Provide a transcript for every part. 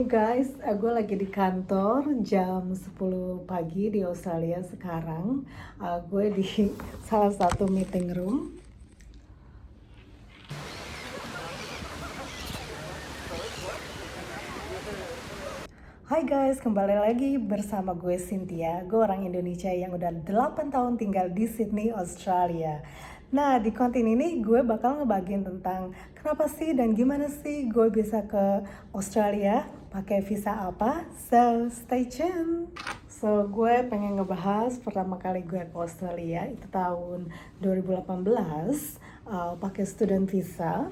Guys, gue lagi di kantor jam 10 pagi di Australia sekarang. Gue di salah satu meeting room. Hai guys, kembali lagi bersama gue Cynthia. Gue orang Indonesia yang udah 8 tahun tinggal di Sydney, Australia. Nah, di konten ini gue bakal ngebagiin tentang kenapa sih dan gimana sih gue bisa ke Australia, pakai visa apa. So, stay tune. So, gue pengen ngebahas pertama kali gue ke Australia itu tahun 2018, pakai student visa.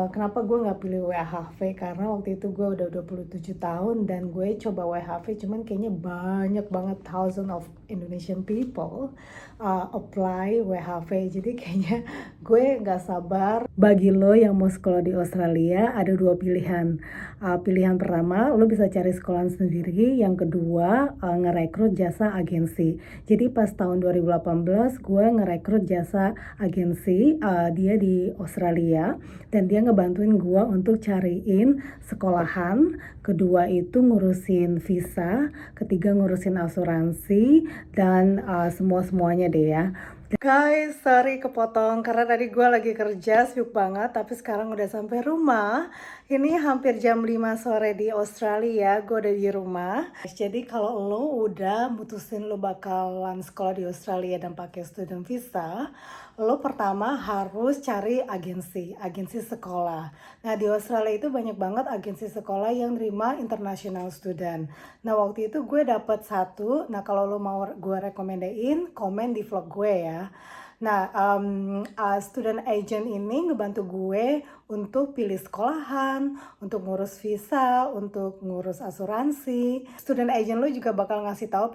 Kenapa gue nggak pilih WHV? Karena waktu itu gue udah 27 tahun dan gue coba WHV, cuman kayaknya banyak banget thousand of Indonesian people apply WHV. Jadi kayaknya gue nggak sabar. Bagi lo yang mau sekolah di Australia ada dua pilihan. Pilihan pertama, lo bisa cari sekolah sendiri. Yang kedua, ngerekrut jasa agensi. Jadi pas tahun 2018 gue ngerekrut jasa agensi, dia di Australia, dan dia ngebantuin gua untuk cariin sekolahan, kedua itu ngurusin visa, ketiga ngurusin asuransi, dan semua-semuanya deh ya. Guys, sorry kepotong karena tadi gue lagi kerja sibuk banget, tapi sekarang udah sampai rumah. Ini hampir jam 5 sore di Australia, gue udah di rumah. Jadi kalau lo udah mutusin lo bakalan sekolah di Australia dan pakai student visa, lo pertama harus cari agensi sekolah. Nah, di Australia itu banyak banget agensi sekolah yang nerima international student. Nah, waktu itu gue dapet satu. Nah, kalau lo mau gue rekomendain, komen di vlog gue ya. Nah, student agent ini ngebantu gue untuk pilih sekolahan, untuk ngurus visa, untuk ngurus asuransi. Student agent lo juga bakal ngasih tahu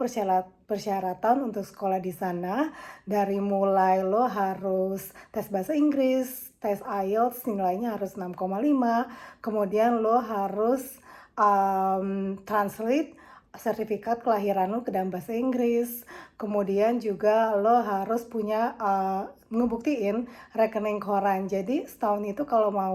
persyaratan untuk sekolah di sana. Dari mulai lo harus tes bahasa Inggris, tes IELTS nilainya harus 6,5. Kemudian lo harus translate sertifikat kelahiran lo ke dalam bahasa Inggris. Kemudian juga lo harus punya ngebuktiin rekening koran. Jadi setahun itu kalau mau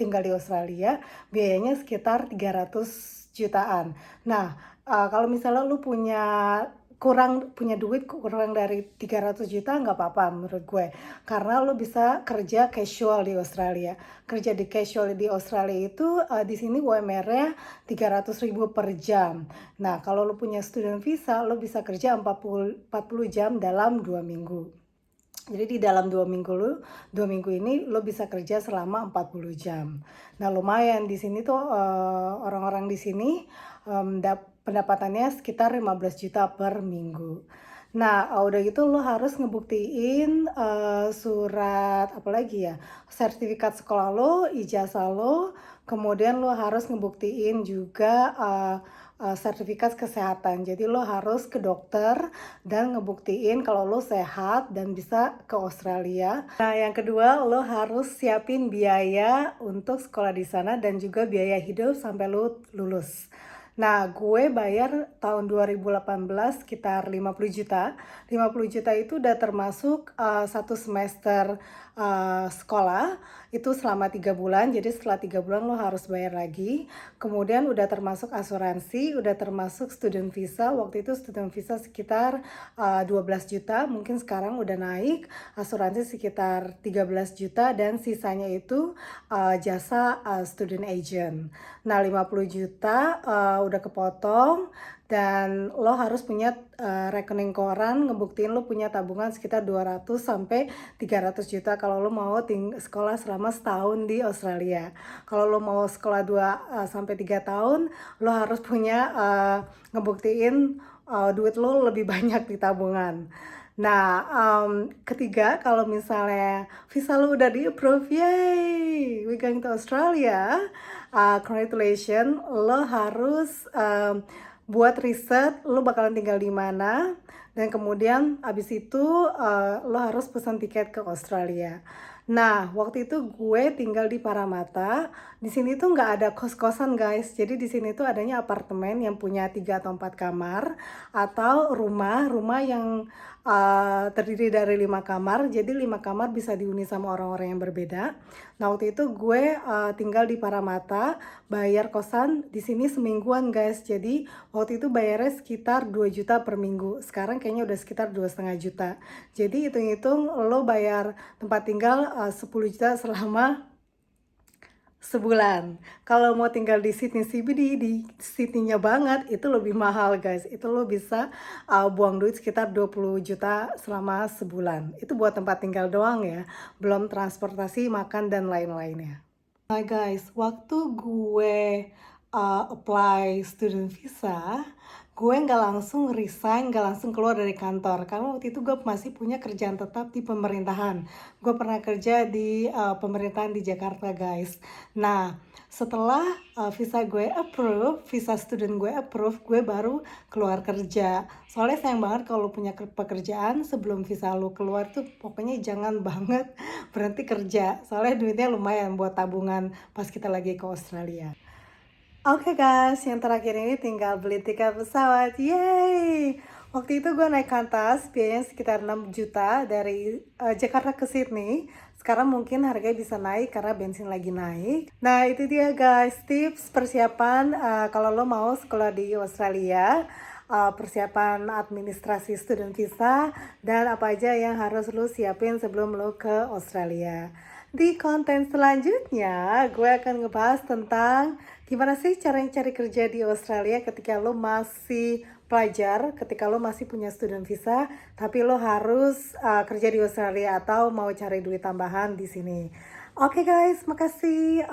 tinggal di Australia biayanya sekitar 300 jutaan. Nah, kalau misalnya lo punya duit kurang dari 300 juta nggak apa-apa menurut gue, karena lo bisa kerja casual di Australia. Kerja di casual di Australia itu di sini UMR-nya 300.000 per jam. Nah, kalau lo punya student visa lo bisa kerja 40 jam dalam 2 minggu. Jadi di dalam 2 minggu ini lo bisa kerja selama 40 jam. Nah, lumayan di sini tuh orang-orang di sini pendapatannya sekitar 15 juta per minggu. Nah, udah gitu lo harus ngebuktiin surat apa lagi ya? Sertifikat sekolah lo, ijazah lo, kemudian lo harus ngebuktiin juga sertifikat kesehatan. Jadi lo harus ke dokter dan ngebuktiin kalau lo sehat dan bisa ke Australia. Nah, yang kedua, lo harus siapin biaya untuk sekolah di sana dan juga biaya hidup sampai lo lulus. Nah, gue bayar tahun 2018 sekitar 50 juta. 50 juta itu udah termasuk satu semester sekolah. Itu selama 3 bulan, jadi setelah 3 bulan lo harus bayar lagi. Kemudian udah termasuk asuransi, udah termasuk student visa. Waktu itu student visa sekitar 12 juta, mungkin sekarang udah naik. Asuransi sekitar 13 juta dan sisanya itu jasa student agent. Nah, 50 juta udah kepotong. Dan lo harus punya rekening koran, ngebuktiin lo punya tabungan sekitar 200 sampai 300 juta kalau lo mau sekolah selama setahun di Australia. Kalau lo mau sekolah 2 sampai 3 tahun, lo harus punya ngebuktiin duit lo lebih banyak di tabungan. Nah, ketiga, kalau misalnya visa lo udah di-approve, yay, we going to Australia, congratulations, lo harus buat riset lo bakalan tinggal di mana, dan kemudian abis itu lo harus pesan tiket ke Australia. Nah, waktu itu gue tinggal di Parramatta. Di sini tuh nggak ada kos-kosan guys. Jadi di sini tuh adanya apartemen yang punya 3 atau 4 kamar, atau rumah yang terdiri dari 5 kamar. Jadi 5 kamar bisa dihuni sama orang-orang yang berbeda. Nah, waktu itu gue, tinggal di Paramata, bayar kosan di sini semingguan, guys. Jadi, waktu itu bayarnya sekitar 2 juta per minggu, sekarang kayaknya udah sekitar 2,5 juta. Jadi, hitung-hitung lo bayar tempat tinggal, 10 juta selama sebulan. Kalau mau tinggal di Sydney CBD, di Sydney-nya banget, itu lebih mahal, guys. Itu lo bisa, buang duit sekitar 20 juta selama sebulan. Itu buat tempat tinggal doang ya, belum transportasi, makan, dan lain-lainnya. Nah guys, waktu gue apply student visa, gue nggak langsung resign, nggak langsung keluar dari kantor. Karena waktu itu gue masih punya kerjaan tetap di pemerintahan. Gue pernah kerja di pemerintahan di Jakarta, guys. Nah, setelah visa gue approve, visa student gue approve, gue baru keluar kerja. Soalnya sayang banget kalau punya pekerjaan sebelum visa lo keluar tuh, pokoknya jangan banget berhenti kerja. Soalnya duitnya lumayan buat tabungan pas kita lagi ke Australia. Oke guys, yang terakhir ini tinggal beli tiket pesawat. Yeay! Waktu itu gue naik Qantas, biayanya sekitar 6 juta dari Jakarta ke Sydney. Sekarang mungkin harganya bisa naik karena bensin lagi naik. Nah, itu dia guys, tips persiapan kalau lo mau sekolah di Australia. Persiapan administrasi student visa, dan apa aja yang harus lo siapin sebelum lo ke Australia. Di konten selanjutnya, gue akan ngebahas tentang gimana sih cara cari kerja di Australia ketika lo masih pelajar, ketika lo masih punya student visa, tapi lo harus kerja di Australia atau mau cari duit tambahan di sini. Oke guys, makasih.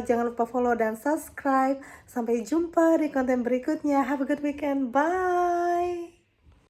Jangan lupa follow dan subscribe. Sampai jumpa di konten berikutnya. Have a good weekend. Bye.